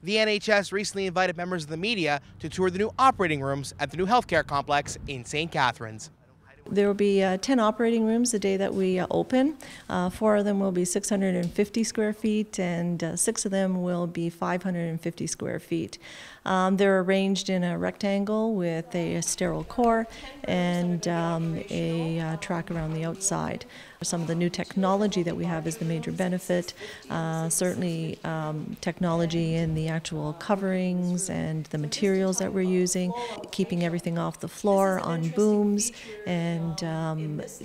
The NHS recently invited members of the media to tour the new operating rooms at the new healthcare complex in St. Catharines. There will be 10 operating rooms the day that we open. 4 of them will be 650 square feet and 6 of them will be 550 square feet. They're arranged in a rectangle with a sterile core and a track around the outside. Some of the new technology that we have is the major benefit. Certainly technology in the actual coverings and the materials that we're using, keeping everything off the floor on booms, and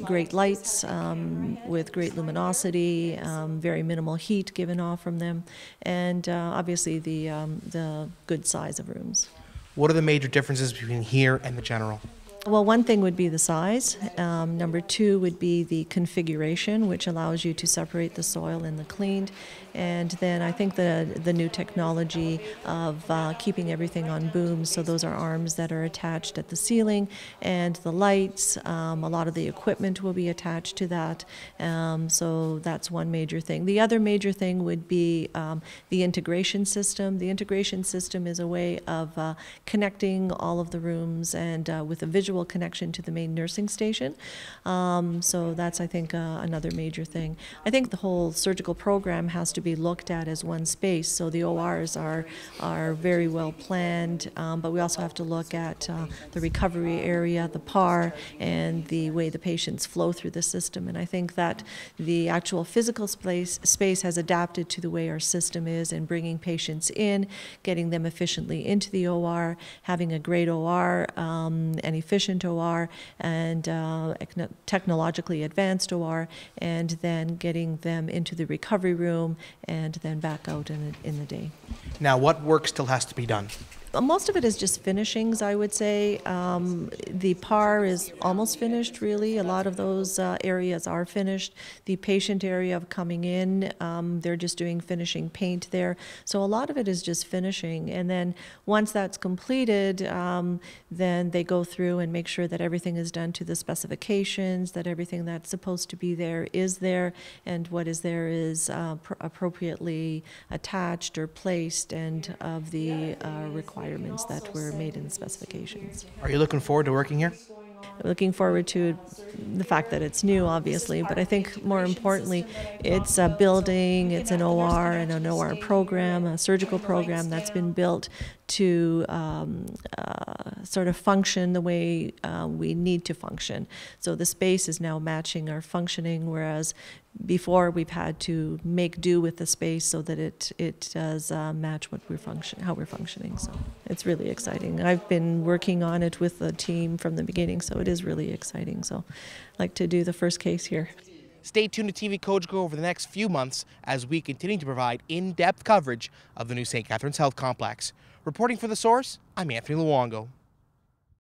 great lights with great luminosity, very minimal heat given off from them, and obviously the good size of rooms. What are the major differences between here and the general? Well, one thing would be the size. Number 2 would be the configuration, which allows you to separate the soil and the cleaned. And then I think the new technology of keeping everything on booms, so those are arms that are attached at the ceiling, and the lights, a lot of the equipment will be attached to that. So that's one major thing. The other major thing would be the integration system. The integration system is a way of connecting all of the rooms and with a visual connection to the main nursing station. So that's, I think, another major thing. I think the whole surgical program has to be looked at as one space. So the ORs are very well planned, but we also have to look at the recovery area, the PAR, and the way the patients flow through the system. And I think that the actual physical space has adapted to the way our system is in bringing patients in, getting them efficiently into the OR, having a great OR, an efficient OR, and technologically advanced OR, and then getting them into the recovery room and then back out in the day. Now, what work still has to be done? Most of it is just finishings, I would say. The PAR is almost finished, really. A lot of those areas are finished. The patient area of coming in, they're just doing finishing paint there. So a lot of it is just finishing. And then once that's completed, then they go through and make sure that everything is done to the specifications, that everything that's supposed to be there, and what is there is appropriately attached or placed and of the requirements that were made in the specifications. Are you looking forward to working here? Looking forward to the fact that it's new, obviously, but I think more importantly, it's a building, it's an OR and an OR program, a surgical program that's been built to sort of function the way we need to function. So the space is now matching our functioning, whereas before we've had to make do with the space so that it does match what how we're functioning. So it's really exciting. I've been working on it with the team from the beginning, so it is really exciting. So I'd like to do the first case here. Stay tuned to TV Coach Go over the next few months as we continue to provide in-depth coverage of the new St. Catharines Health Complex. Reporting for The Source, I'm Anthony Luongo.